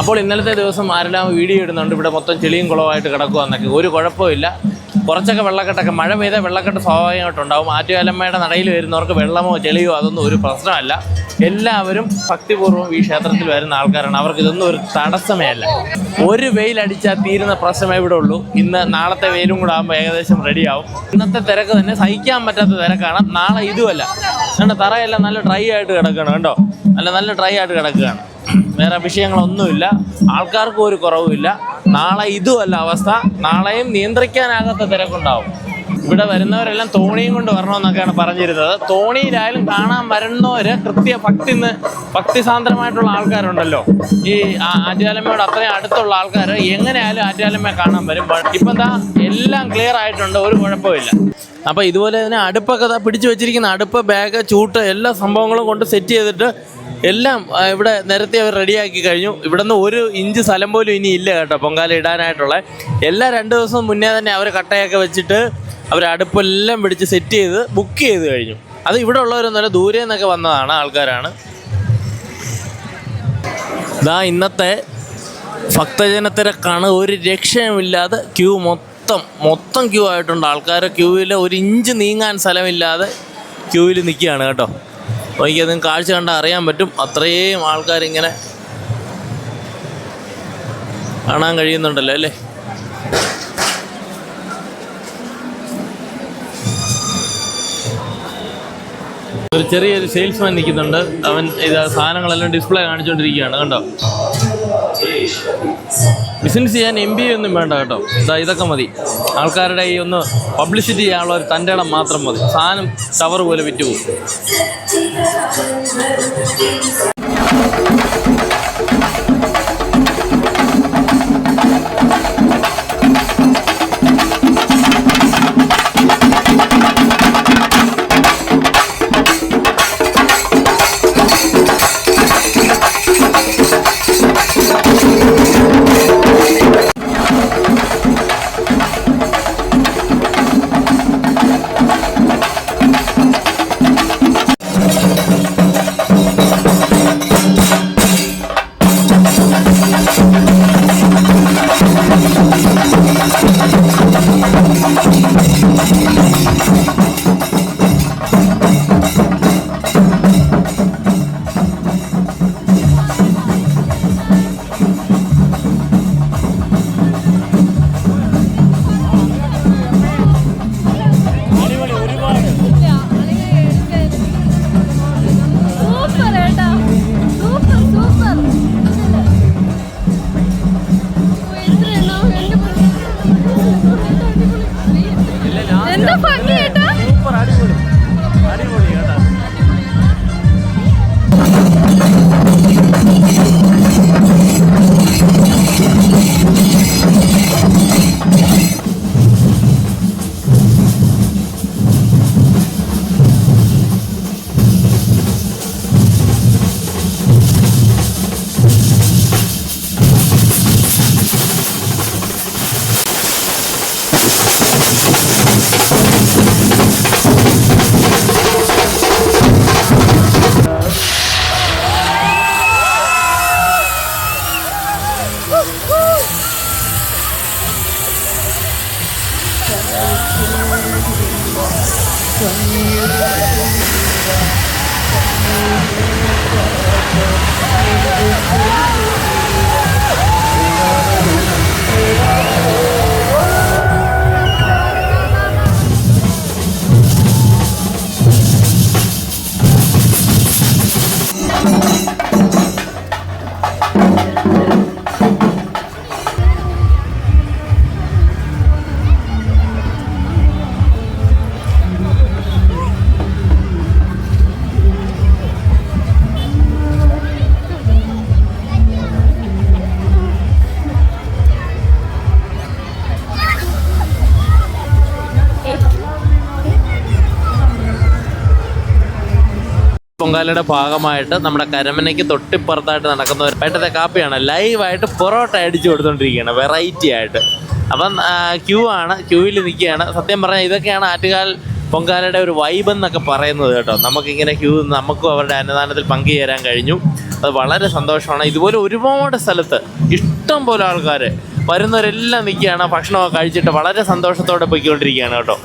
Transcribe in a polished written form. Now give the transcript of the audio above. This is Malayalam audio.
അപ്പോൾ ഇന്നലത്തെ ദിവസം ആരെല്ലാം വീഡിയോ ഇടുന്നുണ്ട് ഇവിടെ മൊത്തം ചെളിയും കുളമായിട്ട് കിടക്കുകയെന്നൊക്കെ. ഒരു കുഴപ്പമില്ല. കുറച്ചൊക്കെ വെള്ളക്കെട്ടൊക്കെ മഴ പെയ്താൽ വെള്ളക്കെട്ട് സ്വാഭാവികമായിട്ടുണ്ടാവും. ആറ്റുകാലമ്മയുടെ നടയിൽ വരുന്നവർക്ക് വെള്ളമോ ചെളിയോ അതൊന്നും ഒരു പ്രശ്നമല്ല. എല്ലാവരും ഭക്തിപൂർവ്വം ഈ ക്ഷേത്രത്തിൽ വരുന്ന ആൾക്കാരാണ്. അവർക്ക് ഇതൊന്നും ഒരു തടസ്സമേ അല്ല. ഒരു വെയിലടിച്ചാൽ തീരുന്ന പ്രശ്നമേ ഇവിടെ ഉള്ളൂ. ഇന്ന് നാളത്തെ വെയിലും കൂടെ ആകുമ്പോൾ ഏകദേശം റെഡിയാവും. ഇന്നത്തെ തിരക്ക് തന്നെ സഹിക്കാൻ പറ്റാത്ത തിരക്കാണ്. നാളെ ഇതുമല്ല, കാരണം തറയെല്ലാം നല്ല ഡ്രൈ ആയിട്ട് കിടക്കുകയാണ്. കണ്ടോ, നല്ല ഡ്രൈ ആയിട്ട് കിടക്കുകയാണ്. വേറെ വിഷയങ്ങളൊന്നുമില്ല, ആൾക്കാർക്കും ഒരു കുറവുമില്ല. നാളെ ഇതുമല്ല അവസ്ഥ. നാളെയും നിയന്ത്രിക്കാനാകാത്ത തിരക്കുണ്ടാവും. ഇവിടെ വരുന്നവരെല്ലാം തോണിയും കൊണ്ട് വരണമെന്നൊക്കെയാണ് പറഞ്ഞിരുന്നത്. തോണിയിലായാലും കാണാൻ വരുന്നവർ ഭക്തിസാന്ദ്രമായിട്ടുള്ള ആൾക്കാരുണ്ടല്ലോ, ഈ ആറ്റുകാലമ്മയോട് അത്രയും അടുത്തുള്ള ആൾക്കാർ എങ്ങനെയായാലും ആറ്റുകാലമ്മയെ കാണാൻ വരും. ഇപ്പം എന്താ എല്ലാം ക്ലിയർ ആയിട്ടുണ്ട്, ഒരു കുഴപ്പമില്ല. അപ്പോൾ ഇതുപോലെ തന്നെ അടുപ്പൊക്കെ പിടിച്ചു വെച്ചിരിക്കുന്ന അടുപ്പ്, ബാഗ്, ചൂട്ട് എല്ലാ സംഭവങ്ങളും കൊണ്ട് സെറ്റ് ചെയ്തിട്ട് എല്ലാം ഇവിടെ നിരത്തി അവർ റെഡിയാക്കി കഴിഞ്ഞു. ഇവിടെ നിന്ന് 1 ഇഞ്ച് സ്ഥലം പോലും ഇനി ഇല്ല കേട്ടോ പൊങ്കാല ഇടാനായിട്ടുള്ള. എല്ലാ 2 ദിവസം മുന്നേ തന്നെ അവർ കട്ടയൊക്കെ വെച്ചിട്ട് അവർ അടുപ്പെല്ലാം പിടിച്ച് സെറ്റ് ചെയ്ത് ബുക്ക് ചെയ്ത് കഴിഞ്ഞു. അത് ഇവിടെ ഉള്ളവരൊന്നുമല്ല, ദൂരെ നിന്നൊക്കെ വന്നതാണ് ആൾക്കാരാണ്. ഇതാ ഇന്നത്തെ ഭക്തജനത്തിരക്കാണ്. ഒരു രക്ഷയുമില്ലാതെ ക്യൂ മൊത്തം ക്യൂ ആയിട്ടുണ്ട്. ആൾക്കാർ ക്യൂവിൽ 1 ഇഞ്ച് നീങ്ങാൻ സ്ഥലമില്ലാതെ ക്യൂവിൽ നിൽക്കുകയാണ് കേട്ടോ. അപ്പോൾ എനിക്കതും കാഴ്ച കണ്ടാൽ അറിയാൻ പറ്റും. അത്രയും ആൾക്കാരിങ്ങനെ കാണാൻ കഴിയുന്നുണ്ടല്ലോ അല്ലേ. ഒരു ചെറിയൊരു സെയിൽസ്മാൻ നിൽക്കുന്നുണ്ട്. അവൻ സാധനങ്ങളെല്ലാം ഡിസ്പ്ലേ കാണിച്ചുകൊണ്ടിരിക്കുകയാണ്. കണ്ടോ, ബിസിനസ് ചെയ്യാൻ MBA ഒന്നും വേണ്ട കേട്ടോ. ഇതൊക്കെ മതി. ആൾക്കാരുടെ ഈ ഒന്ന് പബ്ലിസിറ്റി ചെയ്യാനുള്ള ഒരു തൻ്റെ ഇടം മാത്രം മതി. സാധനം കവർ പോലെ വിറ്റുപോകും. പൊങ്കാലയുടെ ഭാഗമായിട്ട് നമ്മുടെ കരമനയ്ക്ക് തൊട്ടിപ്പുറത്തായിട്ട് നടക്കുന്ന ഒരു വൈകിട്ടത്തെ കാപ്പിയാണ്. ലൈവായിട്ട് പൊറോട്ട അടിച്ചു കൊടുത്തോണ്ടിരിക്കുകയാണ് വെറൈറ്റി ആയിട്ട്. അപ്പം ക്യൂ ആണ്, ക്യൂവിൽ നിൽക്കുകയാണ്. സത്യം പറഞ്ഞാൽ ഇതൊക്കെയാണ് ആറ്റുകാൽ പൊങ്കാലയുടെ ഒരു വൈബ് എന്നൊക്കെ പറയുന്നത് കേട്ടോ. നമുക്കിങ്ങനെ ക്യൂ, നമുക്കും അവരുടെ അന്നദാനത്തിൽ പങ്കുചേരാൻ കഴിഞ്ഞു. അത് വളരെ സന്തോഷമാണ്. ഇതുപോലെ ഒരുപാട് സ്ഥലത്ത് ഇഷ്ടം പോലെ ആൾക്കാർ വരുന്നവരെല്ലാം നിൽക്കുകയാണ്, ഭക്ഷണമൊക്കെ കഴിച്ചിട്ട് വളരെ സന്തോഷത്തോടെ പോയിക്കൊണ്ടിരിക്കുകയാണ് കേട്ടോ.